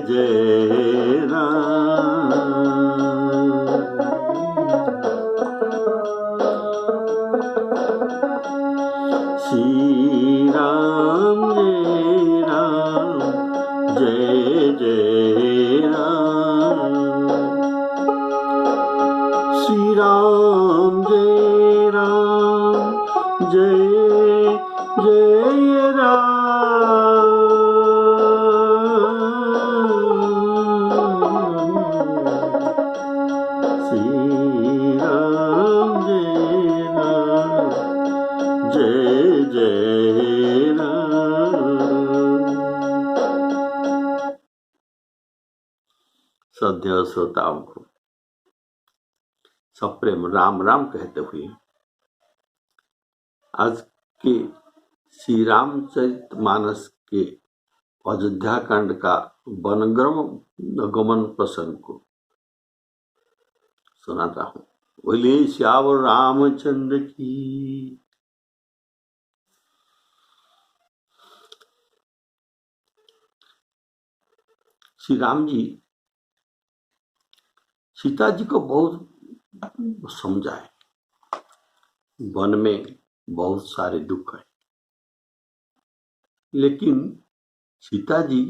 जय राम। श्री राम जय जय राम। श्री राम जय जय राम। श्री राम जय जय राम। श्रद्धेय श्रोताओं को सप्रेम राम राम कहते हुए आज के श्री रामचरितमानस के अयोध्या कांड का वनगम गमन प्रसंग को सुनाता हूँ। बोले श्यावर रामचंद्र की। श्री राम जी सीता जी को बहुत समझाए। वन में बहुत सारे दुख है, लेकिन सीता जी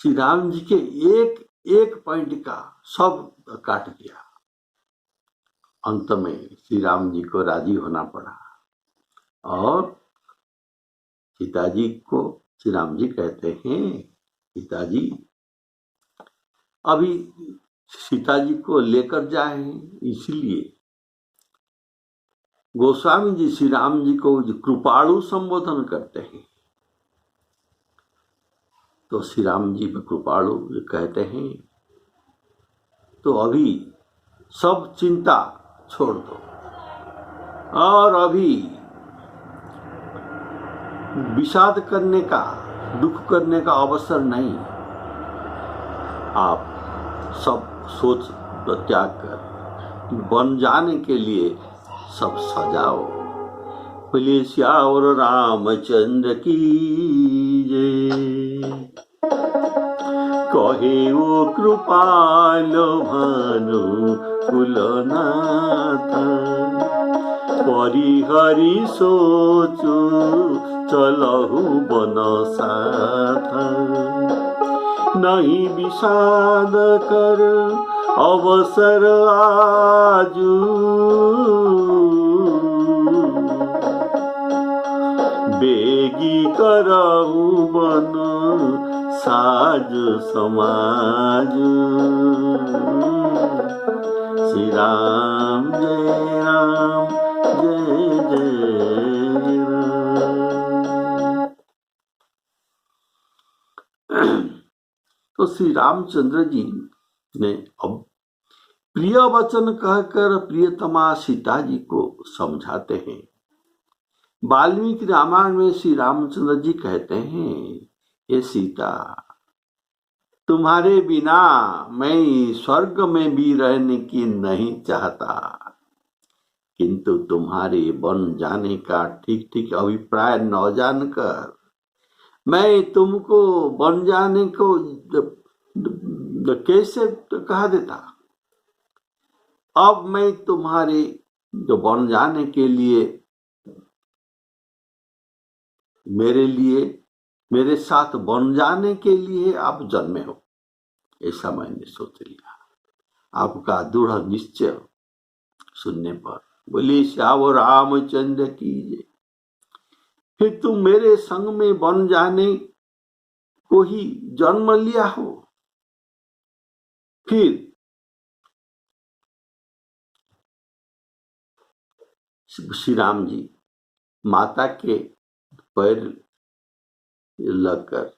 श्री राम जी के एक एक पॉइंट का सब काट दिया। अंत में श्री राम जी को राजी होना पड़ा और सीता जी को श्री राम जी कहते हैं, सीता जी अभी सीता जी को लेकर जाए, इसलिए गोस्वामी जी श्री राम जी को कृपाणु संबोधन करते हैं। तो श्री राम जी में कृपाणु कहते हैं, तो अभी सब चिंता छोड़ दो और अभी विषाद करने का, दुख करने का अवसर नहीं। आप सब सोच त्याग कर बन जाने के लिए सब सजाओ। बोले श्यावर रामचंद्र की जय। कहे वो कृपाल भानु कुलनाथ, परिहरि सोचु चलहु बन साथ। नहीं विषाद कर अवसर आजू, बेगी करहु बन साज समाज। श्री राम जय जय राम। तो श्री रामचंद्र जी ने अब प्रिय वचन कहकर प्रियतमा सीता जी को समझाते हैं। वाल्मीकि रामायण में श्री रामचंद्र जी कहते हैं, हे सीता, तुम्हारे बिना मैं स्वर्ग में भी रहने की नहीं चाहता, किंतु तुम्हारे बन जाने का ठीक ठीक अभिप्राय न जानकर मैं तुमको बन जाने को कैसे कहा देता। अब मैं तुम्हारे जो बन जाने के लिए मेरे साथ बन जाने के लिए आप जन्मे हो, ऐसा मैंने सोच लिया। आपका दृढ़ निश्चय सुनने पर बोले श्यावर रामचंद्र की जय। फिर तुम मेरे संग में बन जाने को ही जन्म लिया हो। फिर श्री राम जी माता के पैर लगकर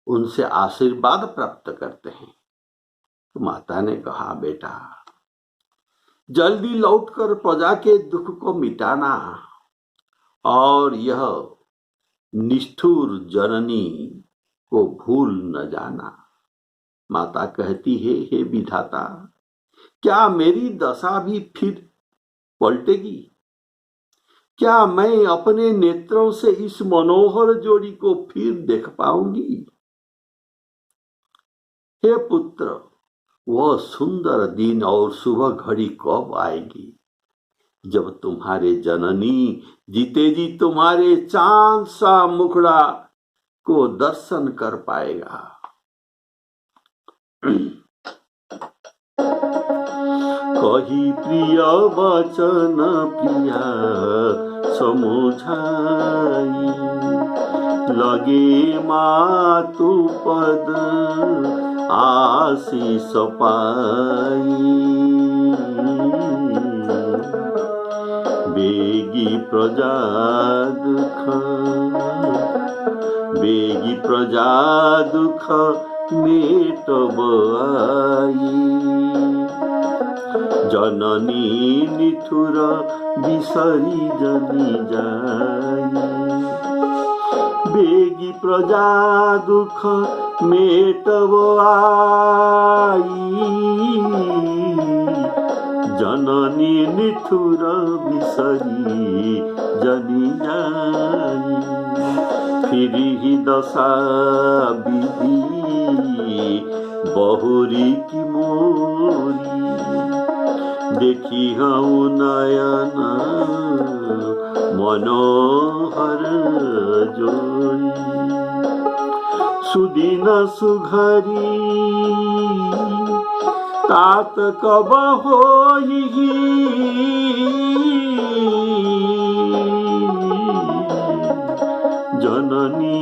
उनसे आशीर्वाद प्राप्त करते हैं। तो माता ने कहा, बेटा जल्दी लौटकर प्रजा के दुख को मिटाना और यह निष्ठुर जननी को भूल न जाना। माता कहती है, हे विधाता, क्या मेरी दशा भी फिर पलटेगी? क्या मैं अपने नेत्रों से इस मनोहर जोड़ी को फिर देख पाऊंगी? हे पुत्र, वह सुंदर दिन और सुबह घड़ी कब आएगी जब तुम्हारे जननी जीते जी तुम्हारे चांद सा मुखड़ा को दर्शन कर पाएगा। कही प्रिय वचन प्रिया समुझाई, लगे मातु पद आशीष पाई। बेगी प्रजा दुख मेटब आई, जननी निठुर बिसरी जनी जाई। बेगी प्रजा दुख मेटब आई, जननी निठुर बिसरी जनी जाई। फिरी दशा विधि बहुरी की मोरी, देखी हूँ नयन मनोहर जोई। सुदिन सुघरी तात कब होई, जननी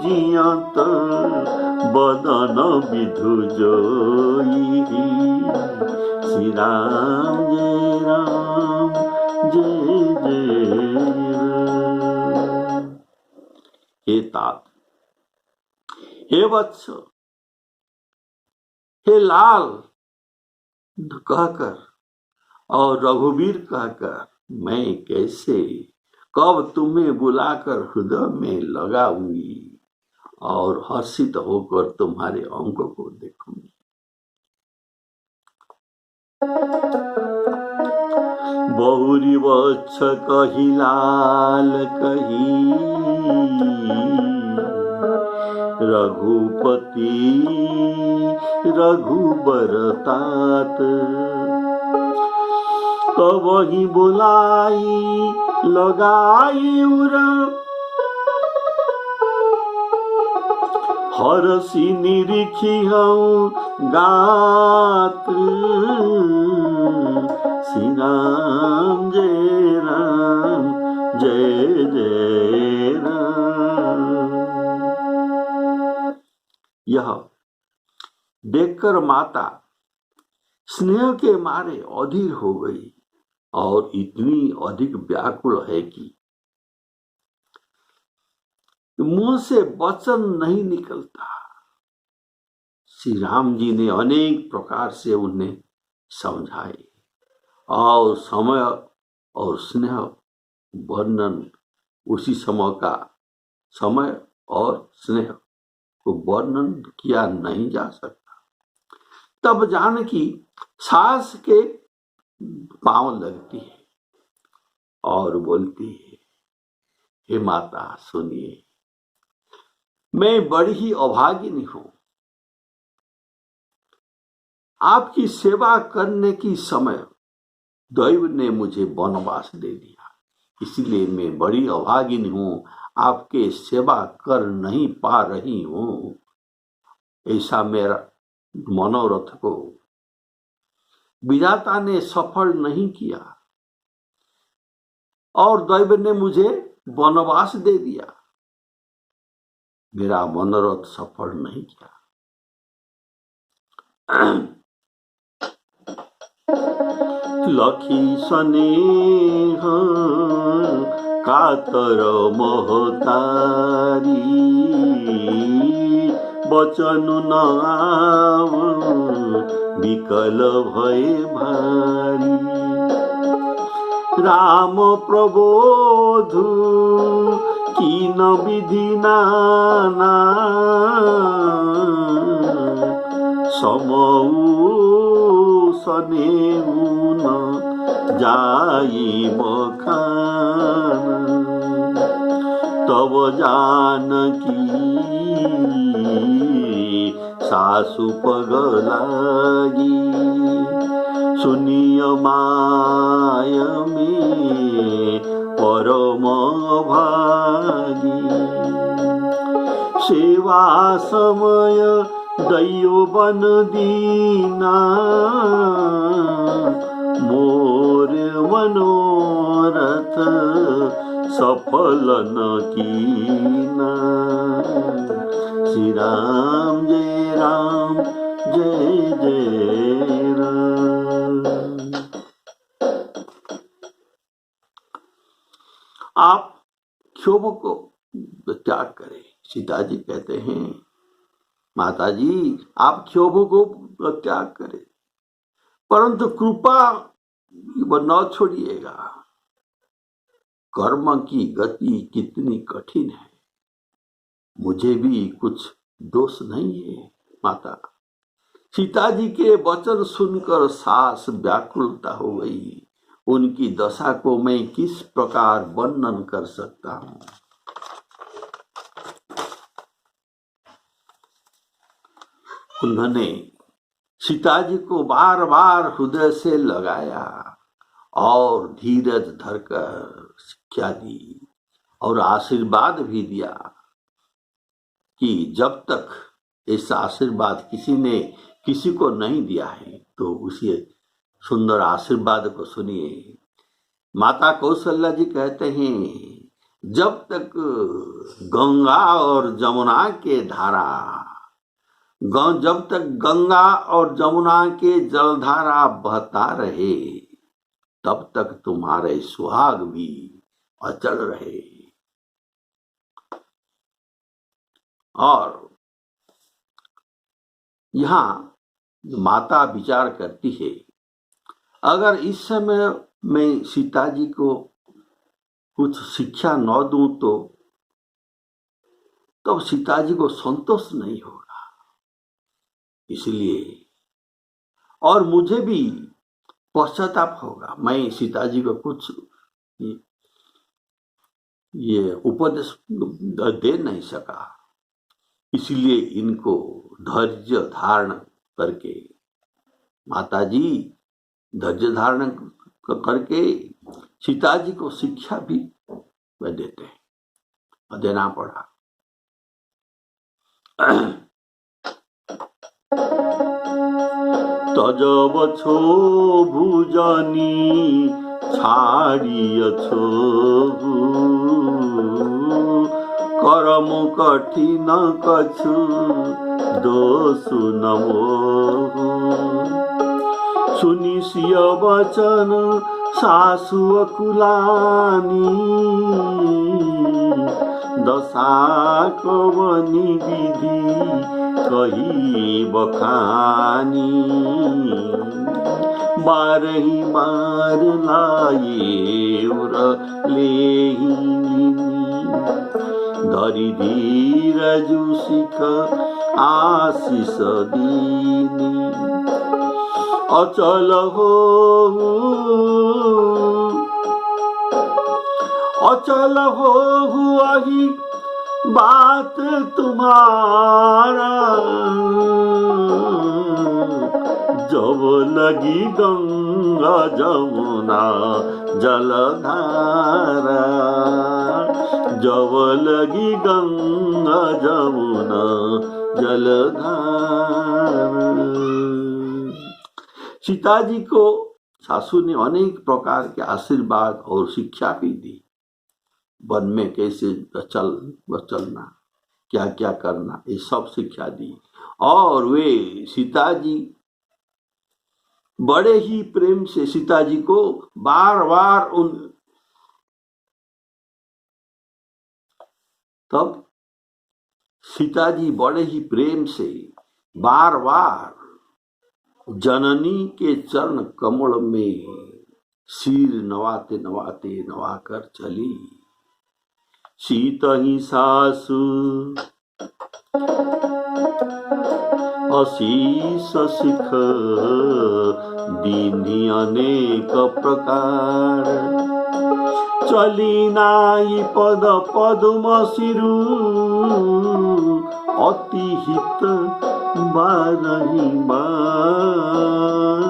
जियत बदन विधु जोई। श्री राम जय राम जय जय राम। हे तात, हे वत्स, हे लाल कहकर और रघुवीर कहकर मैं कैसे कब तुम्हें बुलाकर हृदय में लगाऊंगी और हर्षित होकर तुम्हारे अंग को देखूंगी। बहुरी वत्स कही लाल कही, रघुपति रघुबर तात। तब ही बुलाई लगाई उर, हरसी निरीखी हूँ गात्र। श्री राम जय राम जय जय राम। यह देखकर माता स्नेह के मारे अधीर हो गई और इतनी अधिक व्याकुल है कि मुंह से वचन नहीं निकलता। श्री राम जी ने अनेक प्रकार से उन्हें समझाए और समय और स्नेह वर्णन उसी समय और स्नेह को वर्णन किया नहीं जा सकता। तब जानकी सास के पांव लगती है और बोलती है, हे माता सुनिए, मैं बड़ी ही अभागिनी हूं। आपकी सेवा करने की समय दैव ने मुझे वनवास दे दिया, इसलिए मैं बड़ी अभागिनी हूं, आपके सेवा कर नहीं पा रही हूं। ऐसा मेरा मनोरथ को विधाता ने सफल नहीं किया और दैव ने मुझे वनवास दे दिया, मेरा मनोरथ सफल नहीं किया। लखी स्नेह कातर महतारी, बचन न आव विकल भय भारी। राम प्रबोध कीन विधि नाना, समऊ सनेऊ न जाई बखान। तब जानकी सासु पगलागी सुनिय माय में परम भागी सेवा समय दैयो बन दीना मोर मनोरथ सफल न कीना श्री राम जय जय राम। आप क्षोभ को त्याग करें। सीता जी कहते हैं माता जी आप क्षोभ को त्याग करें परंतु कृपा न छोड़िएगा। कर्म की गति कितनी कठिन है, मुझे भी कुछ दोष नहीं है। माता सीता जी के वचन सुनकर सास व्याकुलता हो गई। उनकी दशा को मैं किस प्रकार वर्णन कर सकता हूं। उन्होंने सीता जी को बार बार हृदय से लगाया और धीरज धरकर शिक्षा दी और आशीर्वाद भी दिया कि जब तक ऐसा आशीर्वाद किसी ने किसी को नहीं दिया है तो उसी सुंदर आशीर्वाद को सुनिए। माता कौशल्या जी कहते हैं जब तक गंगा और जमुना के धारा जब तक गंगा और जमुना के जलधारा बहता रहे तब तक तुम्हारे सुहाग भी अचल रहे। और यहाँ माता विचार करती है अगर इस समय मैं सीता जी को कुछ शिक्षा न दूं तो तब सीता जी को संतोष नहीं होगा। इसलिए और मुझे भी पश्चाताप होगा। मैं सीता जी को कुछ ये उपदेश दे नहीं सका। इसलिए इनको धैर्य धारण करके माता जी धैर्य धारण करके सीता जी को शिक्षा भी देते हैं, देना पड़ा। तजबछो भुजनी छाड़ियछो करम कठिन कछु दोषु नमो सुनि सिय वचन सासु अकुलानी दशा कवनी विधि कही बखानी बारही मार लाए धरी धीरजु सिख आशीष दीनी अचल हो हुआही बात तुम्हारा जब लगी गंगा जमुना जलधारा जब लगी गंगा जमुना जलधारा। सीता जी को सासू ने अनेक प्रकार के आशीर्वाद और शिक्षा भी दी। वन में कैसे चलना, क्या क्या करना, ये सब शिक्षा दी। और वे सीता जी बड़े ही प्रेम से सीता जी को बार बार तब सीता जी बड़े ही प्रेम से बार बार जननी के चरण कमल में सिर नवाते नवाते नवाकर चली। सीतहि सासु अशीष सिख दीनी अनेक प्रकार चली नाई पद पद्म सिरु अति हित बारही बार,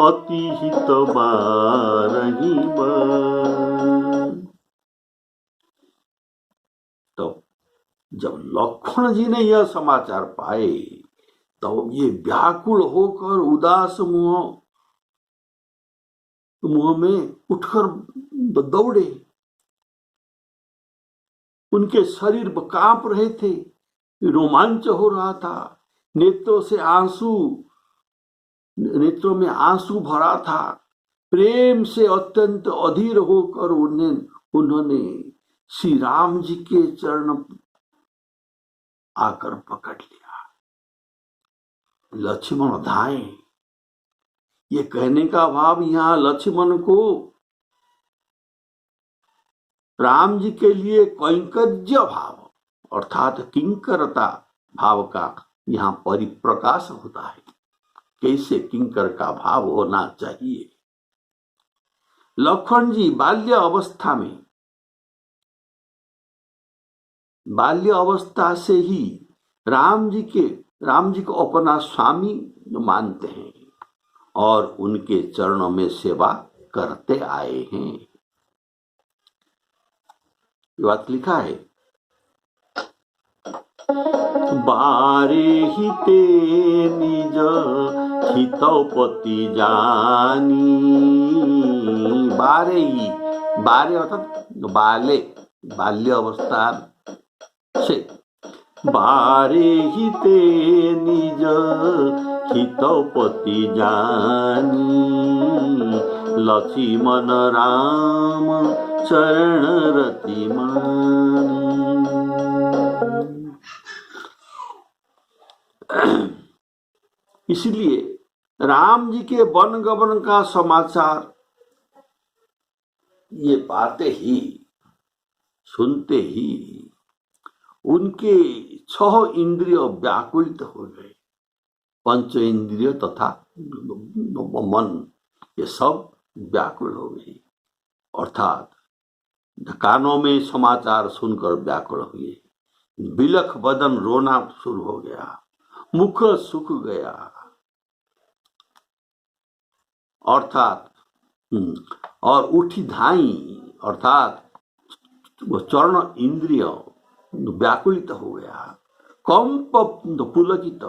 अति हित बारही बार। तो जब लक्ष्मण जी ने यह समाचार पाए तो ये व्याकुल होकर उदास मुंह में उठकर दौड़े। उनके शरीर कांप रहे थे, रोमांच हो रहा था, नेत्रों में आंसू भरा था। प्रेम से अत्यंत अधीर होकर उन्होंने श्री राम जी के चरण आकर पकड़ लिया। लक्ष्मण धाए, ये कहने का भाव यहां लक्ष्मण को राम जी के लिए कैंकर्य भाव अर्थात किंकरता भाव का यहाँ परिप्रकाश होता है। कैसे किंकर का भाव होना चाहिए। लक्ष्मण जी बाल्य अवस्था से ही राम जी को अपना स्वामी मानते हैं और उनके चरणों में सेवा करते आए हैं। ये बात लिखा है, बारे हिते निज हितपति जानी। बारे अर्थात बाल्य अवस्था से बारे हिते निज हितपति जानी, लक्ष्मण राम चरण रति मानी। इसलिए राम जी के वन गमन का समाचार ये पाते ही सुनते ही उनके 6 इंद्रिय व्याकुलित हो गए। पंच इंद्रिय तथा मन ये सब व्याकुल हो गए, अर्थात कानों में समाचार सुनकर व्याकुल हुए। बिलख बदन रोना शुरू हो गया, मुख सूख गया, अर्थात और उठी धाई अर्थात चरण इंद्रिय व्याकुलित हो गया। कंप पुलकित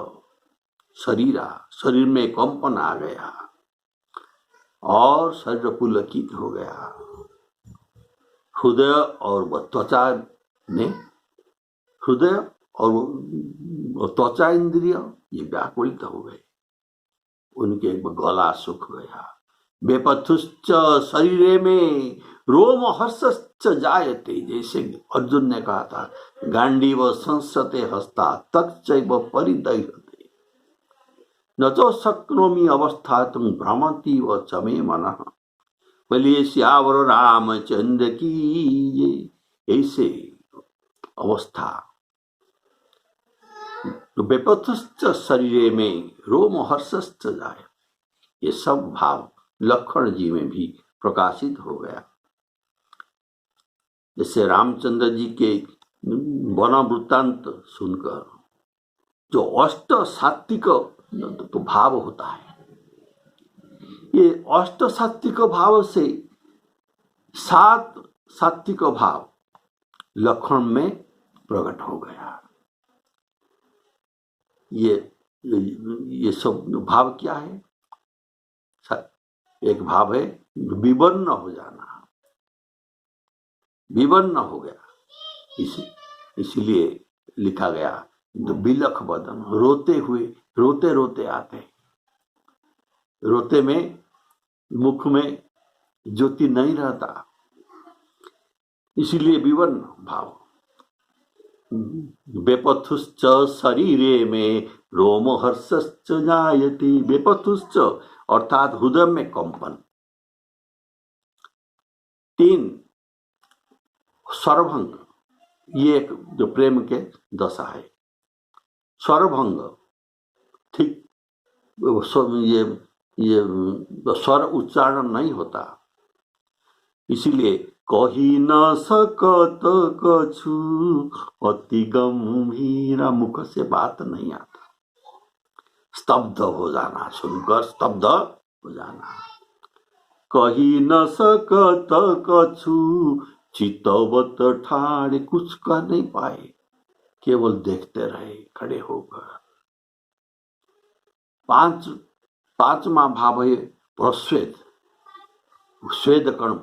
शरीर में कंपन आ गया और शरीर पुलकित हो गया। हृदय और त्वचा इंद्रिय ये व्याकुलित हो गए, उनके गला सूख गया। बेपथुश्च शरीरे में रोम हर्षश्च जायते, जैसे अर्जुन ने कहा था गांडीव संसते हस्ता तच्चैव परिदह्यते, न तो शक्नोमि अवस्था तुम भ्रमति व चमे मनः। बोलिए सियावर रामचंद्र की। ऐसे अवस्था बेपथुश्च शरीरे में रोम हर्षश्च जाए, ये सब भाव लक्ष्मण जी में भी प्रकाशित हो गया। जैसे रामचंद्र जी के वन वृत्तांत सुनकर जो अष्ट सात्विक तो भाव होता है, ये अष्ट सात्विक भाव से 7 सात्विक भाव लक्ष्मण में प्रकट हो गया। ये सब भाव क्या है? एक भाव है विवर्ण हो जाना, विवर्ण हो गया, इसलिए लिखा गया बिलख बदन, रोते रोते आते, रोते में मुख में ज्योति नहीं रहता, इसलिए विवर्ण भाव। बेपथुश्च शरीरे में रोम हर्षश्च जायते, बेपथुश्च अर्थात हृदय में कंपन। 3 स्वरभंग, ये एक जो प्रेम के दशा है। स्वरभंग ठीक ये स्वर उच्चारण नहीं होता, इसीलिए कही न सकत कछु अति गंभीरा, मुख से बात नहीं आता। स्तब्ध हो जाना, सुनकर स्तब्ध हो जाना। कही न सकत कछु चितवत ठाड़े, कुछ कह नहीं पाए, केवल देखते रहे खड़े होकर। पांचवा भाव है प्रस्वेद, स्वेद कण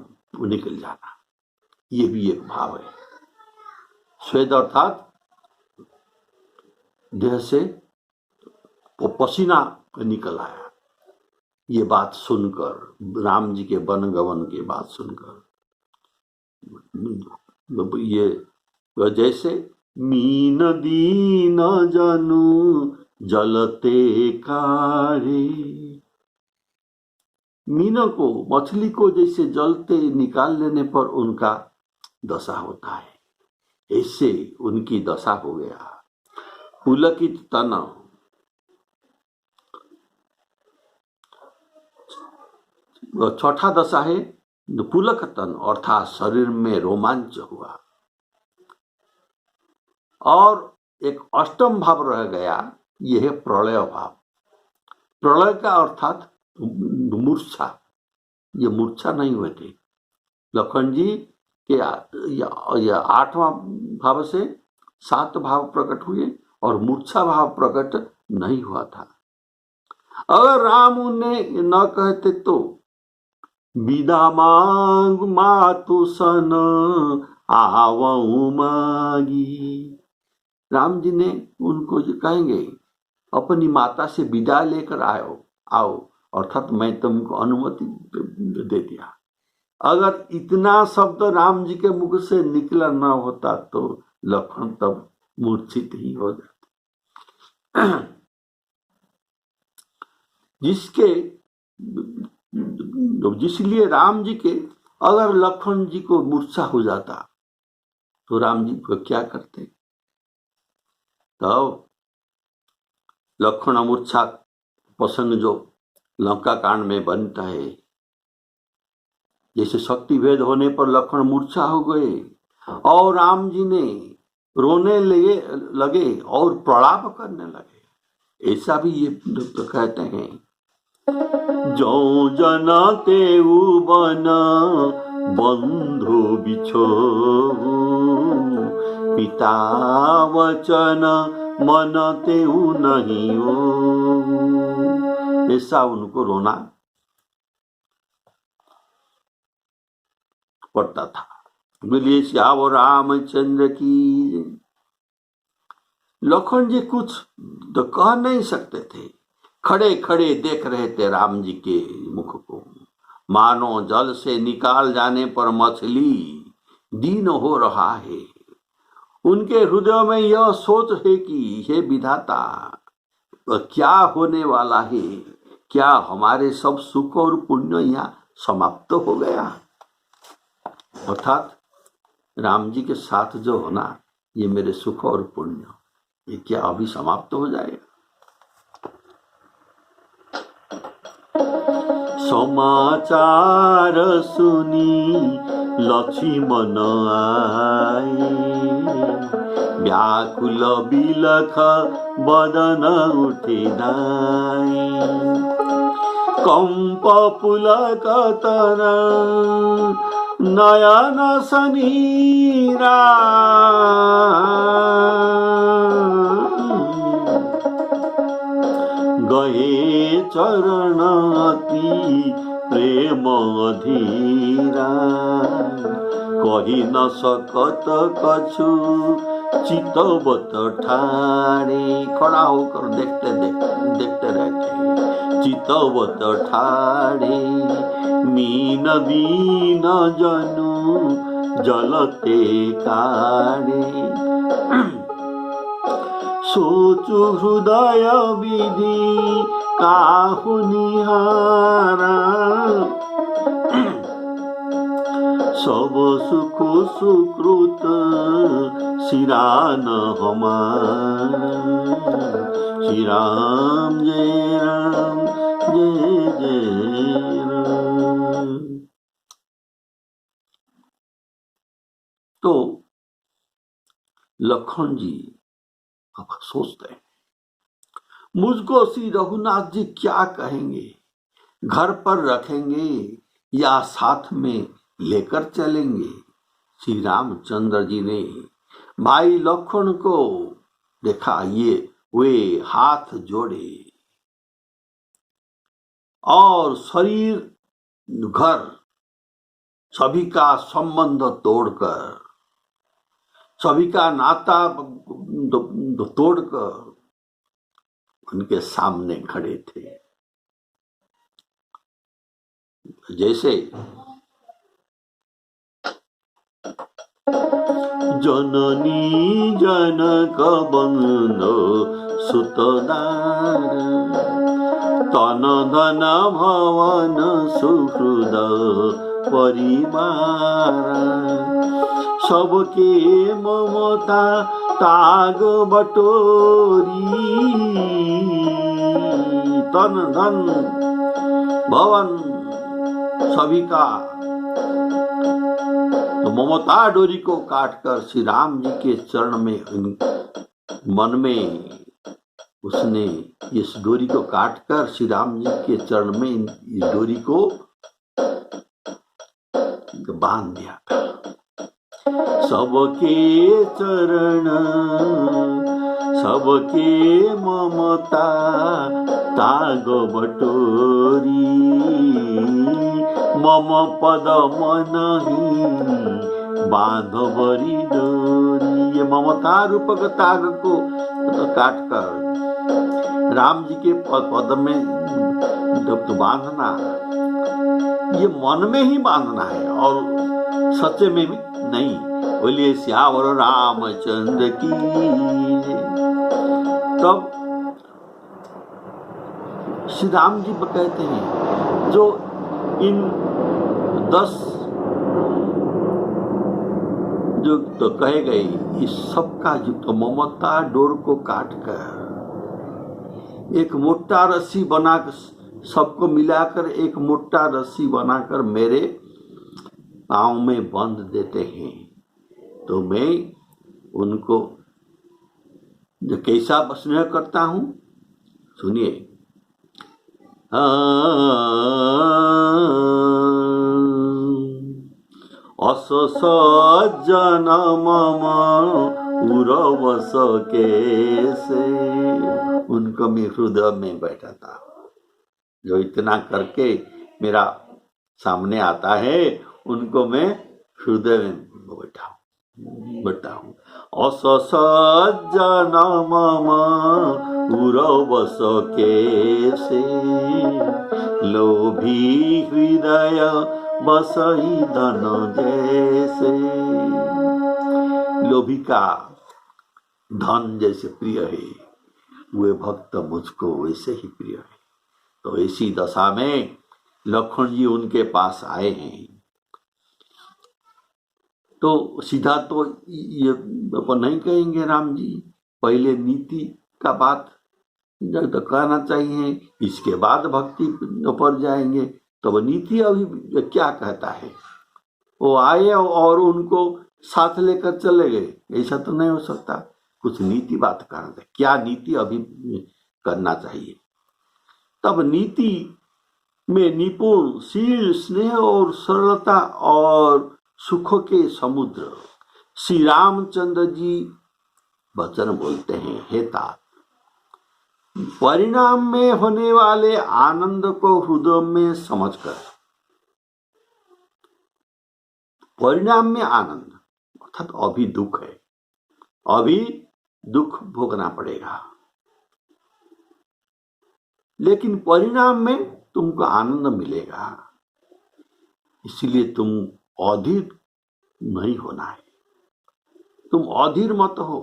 निकल जाना, ये भी एक भाव है। स्वेद अर्थात देह से वो पसीना निकल आया। ये बात सुनकर, राम जी के वन गमन की बात सुनकर, ये जैसे मीन दीन जनु जलते कारे, मीनों को, मछली को जैसे जलते निकाल लेने पर उनका दशा होता है, ऐसे उनकी दशा हो गया। पुलकित तन, छठा दशा है पुलक तन, अर्थात शरीर में रोमांच हुआ। और एक अष्टम भाव रह गया, यह है प्रलय भाव। प्रलय का अर्थात मूर्छा, ये मूर्छा नहीं हुए थे लखन जी के। यह आठवां भाव से 7 भाव प्रकट हुए और मूर्छा भाव प्रकट नहीं हुआ था। अगर राम उन्हें न कहते तो विदा मांग मातु सन आवऊ मांगी, राम जी ने उनको कहेंगे अपनी माता से विदा लेकर आओ, अर्थात मैं तुमको अनुमति दे दिया। अगर इतना शब्द राम जी के मुख से निकला न होता तो लखन तब मूर्छित ही हो जाते। जिसलिए राम जी के, अगर लखन जी को मूर्छा हो जाता तो राम जी को क्या करते? तो लखन मूर्छा प्रसंग जो लंका कांड में बनता है, जैसे शक्ति भेद होने पर लखन मूर्छा हो गए और राम जी ने रोने लगे और प्रलाप करने लगे, ऐसा भी ये तो कहते हैं। जो जन तेऊ बन बंधु बिछो, पिता वचन मन तेऊ नहीं हो, ऐसा उनको रोना पड़ता था। बोलिए श्यावर रामचंद्र की। लखन जी कुछ तो कह नहीं सकते थे, खड़े खड़े देख रहे थे राम जी के मुख को, मानो जल से निकाल जाने पर मछली दीन हो रहा है। उनके हृदय में यह सोच है कि हे विधाता, क्या होने वाला है? क्या हमारे सब सुख और पुण्य यहाँ समाप्त हो गया? अर्थात राम जी के साथ जो होना, ये मेरे सुख और पुण्य, ये क्या अभी समाप्त हो जाएगा? समाचार सुनी लक्ष्मण आए, व्याकुल बिलख बदन उठे दाई, कंप पुलक तर नयन सनीरा, गए चरण अति प्रेम धीरा, कही न सकत कछु चितवत ठाड़े, खड़ा होकर देखते रहते, चितवत ठाड़े, मीन दीन जनु जलते काड़े, सोचु हृदय विधि काहु निहारा, सब सुख सुकृत सिरान हमारा, श्री राम जय राम जय जय राम। तो लखन जी अब सोचते हैं, मुझको श्री रघुनाथ जी क्या कहेंगे, घर पर रखेंगे या साथ में लेकर चलेंगे। श्री रामचंद्र जी ने भाई लक्ष्मण को देखा, ये वे हाथ जोड़े और शरीर घर सभी का संबंध तोड़कर, सभी का नाता तोड़कर उनके सामने खड़े थे। जैसे जननी जनक बंधु सुतदार, तन धन भवन सुहृद परिवार, सबके ममता ताग बटोरी, तन धन भवन सभी का, तो ममता डोरी को काटकर श्री राम जी के चरण में, मन में उसने इस डोरी को काटकर श्री राम जी के चरण में इस डोरी को बांध दिया था। सबके चरण सबके ममता ताग बटोरी, मम पद मनहि बांध बरी डोरी। ये ममता रूपक ताग को तो काट कर राम जी के पद में तो बांधना, ये मन में ही बांधना है और सच्चे में भी नहीं। बोलिए श्यावर रामचंद्र की। तब श्री राम जी कहते हैं जो इन 10 जो तो कहे गए, इस सबका जो ममता डोर को काट कर एक मोटा रस्सी बनाकर, सबको मिलाकर एक मोटा रस्सी बनाकर मेरे पाँव में बांध देते हैं, तो मैं उनको जो कैसा स्नेह करता हूं, सुनिए। अस सज्जन मम उरवस कैसे, उनको मैं हृदय में बैठा था। जो इतना करके मेरा सामने आता है उनको मैं हृदय में बैठा हूँ। अस सज्जन मम उरवस कैसे, लोभी हृदय बसई धन जैसे। लोभी का धन जैसे प्रिय है, वे भक्त मुझको वैसे ही प्रिय है। तो ऐसी दशा में लक्ष्मण जी उनके पास आए हैं, तो सीधा तो ये नहीं कहेंगे राम जी, पहले नीति का बात तो कहना चाहिए, इसके बाद भक्ति पर जाएंगे। तो नीति अभी क्या कहता है, वो आए और उनको साथ लेकर चले गए, ऐसा तो नहीं हो सकता। कुछ नीति बात करना है, क्या नीति अभी करना चाहिए। तब नीति में निपुण शील, स्नेह और सरलता और सुख के समुद्र श्री रामचंद्र जी वचन बोलते हैं, हे तात, परिणाम में होने वाले आनंद को हृदय में समझकर, परिणाम में आनंद अर्थात अभी दुख है, अभी दुख भोगना पड़ेगा, लेकिन परिणाम में तुमको आनंद मिलेगा। इसलिए तुम अधीर नहीं होना है, तुम अधीर मत हो।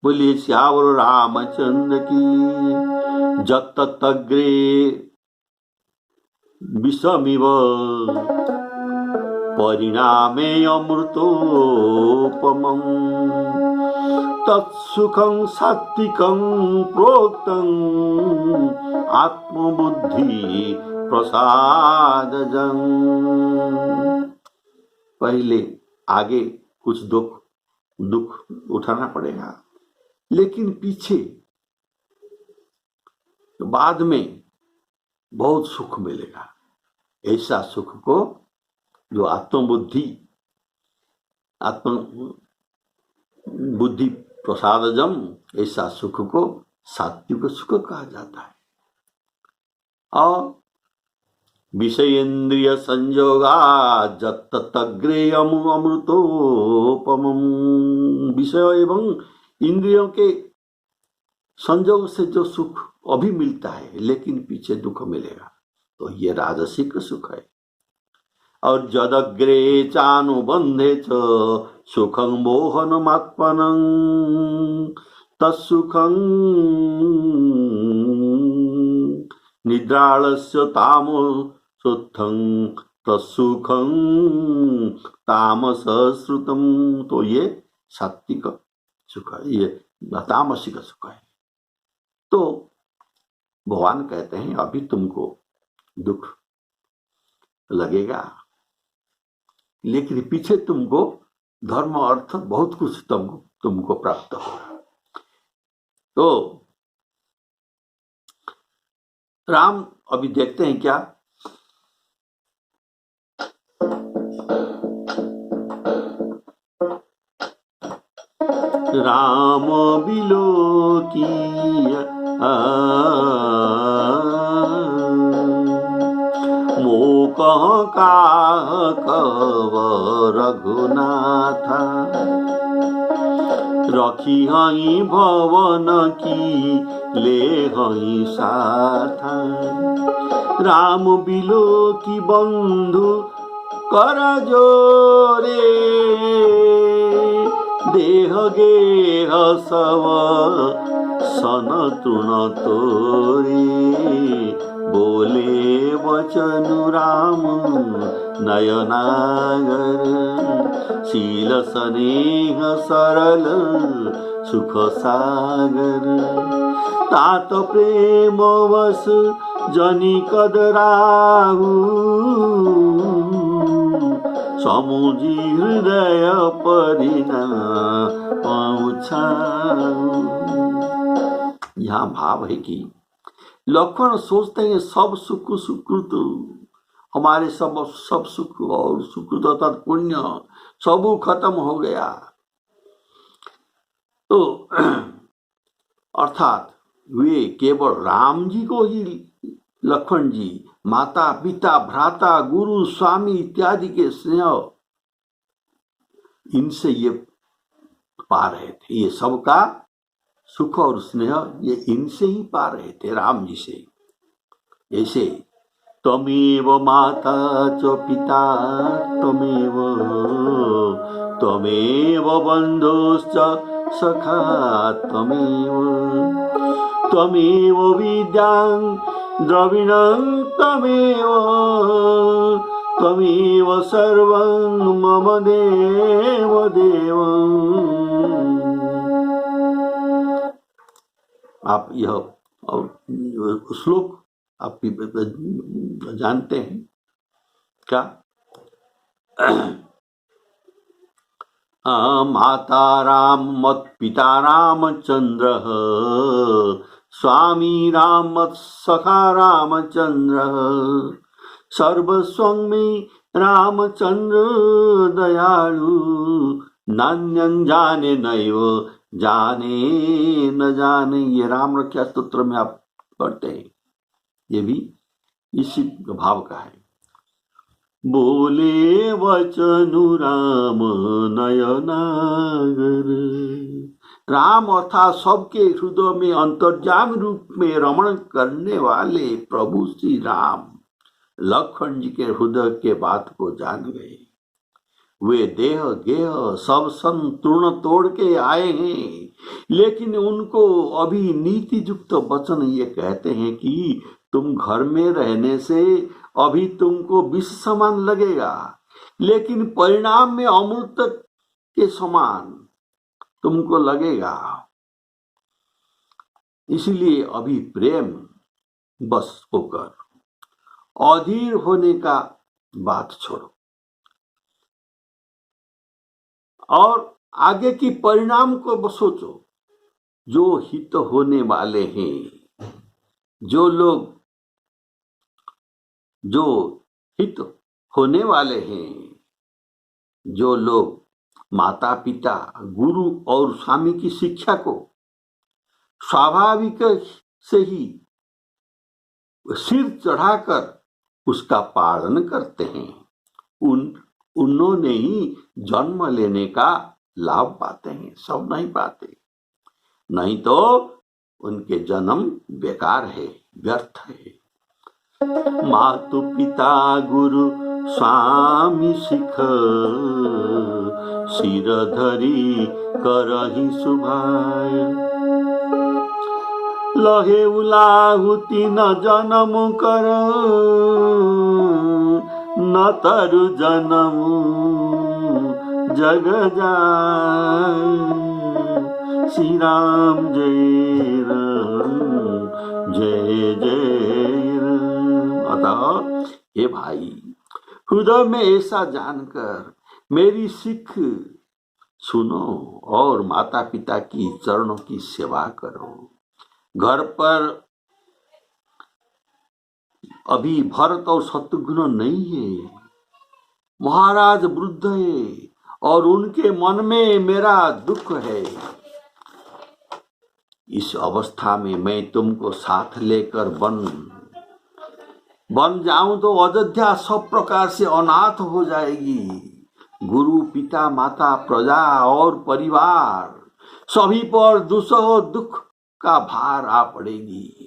बोलिए श्यावर रामचंद्र की। जत तग्रे विषमिव परिणामे अमृतोपमं, तत्सुखं सात्विकं प्रोक्तं आत्मबुद्धि प्रसादजं। पहले आगे कुछ दुख उठाना पड़ेगा, लेकिन पीछे तो बाद में बहुत सुख मिलेगा। ऐसा सुख को जो आत्म बुद्धि प्रसादजम, ऐसा सुख को सात्विक सुख कहा जाता है। और विषयेन्द्रिय संयोगा जत्तग्रे अमृतोपम, विषय एवं इंद्रियों के संयोग से जो सुख अभी मिलता है लेकिन पीछे दुख मिलेगा, तो ये राजसिक सुख है। और जदग्रे चानुबंधे च सुखं मोहनमात्मनं तत्सुखं निद्रालस्य तामसोत्थं तत्सुखं तामसश्रुतं। तो ये सात्विक सुख है, ये तामसिक सुख है। तो भगवान कहते हैं अभी तुमको दुख लगेगा, लेकिन पीछे तुमको धर्म अर्थ बहुत कुछ तुमको प्राप्त होगा। तो राम अभी देखते हैं क्या, राम बिलोकी मोक का कव रघुनाथा रखी हई भवन की ले हई साथा। राम बिलोकी बंधु कर जोरे देह गेह सब सन तृण तोरे। बोले वचनु राम नयनागर शील स्नेह सरल सुख सागर। तात प्रेम वस जनि कदराहु समुझी हृदय परिणा पहुँचाऊ। यहाँ भाव है कि लक्ष्मण सोचते हैं सब सुख सुकृत हमारे सब सुख और सुकृत अर्थात पुण्य सब खत्म हो गया। तो अर्थात वे केवल राम जी को ही, लक्ष्मण जी माता पिता भ्राता गुरु स्वामी इत्यादि के स्नेह इनसे ये पा रहे थे, ये सबका सुख और स्नेह ये इनसे ही पा रहे थे, राम जी से। जैसे त्वमेव माता च पिता त्वमेव बन्धुश्च सखा त्वमेव विद्यां द्रविणं त्वमेव सर्वं मम देव आप यह श्लोक आप जानते हैं क्या? माता राम मत पिता रामचंद्र स्वामी राम मत सखा रामचंद्र सर्वस्वं में रामचंद्र दयालु नान्यं जाने नैव जाने न जाने। ये राम रक्षा स्तोत्र में आप पढ़ते हैं, ये भी इसी भाव का है। बोले वचनु राम नयनागर। राम अर्थात सबके हृदय में अंतर्यामी रूप में रमण करने वाले प्रभु श्री राम लक्ष्मण जी के हृदय के बात को जान गए। वे देह गेह सब सन तृण तोड़ के आए हैं, लेकिन उनको अभी नीति युक्त वचन ये कहते हैं कि तुम घर में रहने से अभी तुमको विष समान लगेगा, लेकिन परिणाम में अमृत के समान तुमको लगेगा। इसलिए अभी प्रेम बस होकर अधीर होने का बात छोड़ो और आगे की परिणाम को सोचो जो हित होने वाले हैं। जो लोग जो हित होने वाले हैं, जो लोग माता पिता, गुरु और स्वामी की शिक्षा को स्वाभाविक से ही सिर चढ़ाकर उसका पालन करते हैं, उन्होंने ही जन्म लेने का लाभ पाते हैं, सब नहीं पाते। नहीं तो उनके जन्म बेकार है, व्यर्थ है। मातु पिता गुरु स्वामी सिख, सिर धरी करहि सुभाय। लहे उलाहुति न जन्म कर, न तरु जन्म जग जाय। श्री राम जय राम, जय जय राम। अतः हे भाई, हृदय में ऐसा जानकर मेरी सीख सुनो और माता पिता की चरणों की सेवा करो। घर पर अभी भरत और शत्रुघ्न नहीं है, महाराज वृद्ध है और उनके मन में मेरा दुख है। इस अवस्था में मैं तुमको साथ लेकर बन जाऊं तो अयोध्या सब प्रकार से अनाथ हो जाएगी। गुरु पिता माता प्रजा और परिवार सभी पर दुसह दुख का भार आ पड़ेगी।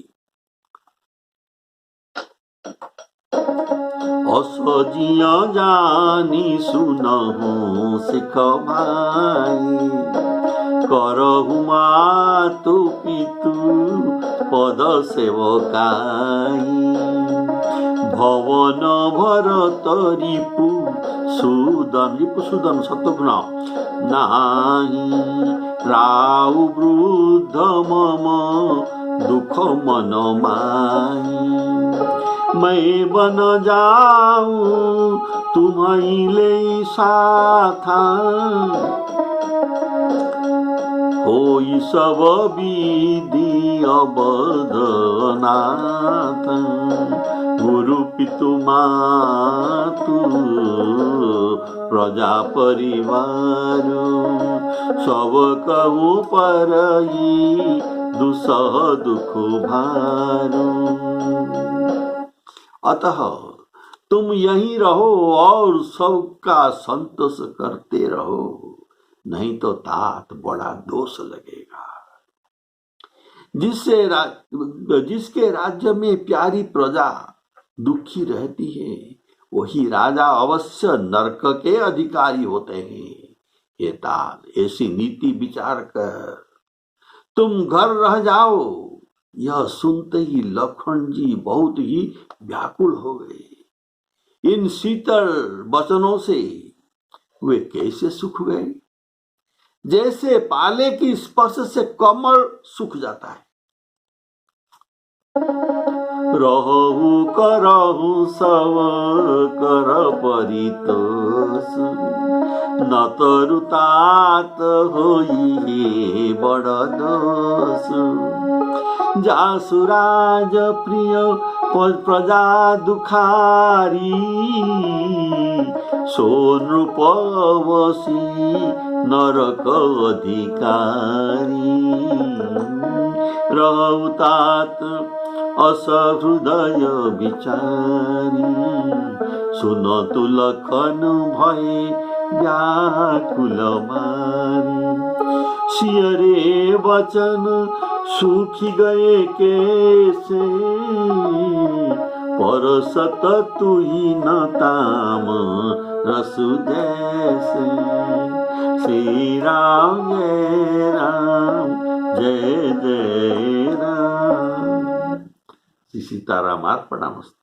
असजिया जानी सुनहु सिख भाई, करहु मातु पितु पद सेवकाई। भवन भरत रिपु सुदन शत्रुघ्न नाही, राउ वृद्ध मम दुख मन माई। मैं बन जाऊं तुम्हारे साथा, होई सब विधि अवध नाथ। गुरु पितु मातु प्रजा परिवार, सब कहूँ परई दुसह दुख भार। अतः तुम यहीं रहो और सबका संतोष करते रहो, नहीं तो तात बड़ा दोष लगेगा। जिसके राज्य में प्यारी प्रजा दुखी रहती है, वही राजा अवश्य नरक के अधिकारी होते हैं। ये तात ऐसी नीति विचार कर तुम घर रह जाओ। यह सुनते ही लखन जी बहुत ही व्याकुल हो गए। इन शीतल वचनों से वे कैसे सूख गए, जैसे पाले की स्पर्श से कमल सूख जाता है। रहु करहु सब कर परितोष, न तरु तात होई बड़ दोष। जासुराज प्रिय प्रजा दुखारी, सो नृपवशी नरक अधिकारी। रहु तात असहृदय विचारी, सुनतु लखन भय व्याकुल मारी। सियरे वचन सूखी गए कैसे, परसत तुही न ताम रसु जैसे। श्री राम जय राम, जय जय राम। श्री सीताराम अर्पणमस्तु।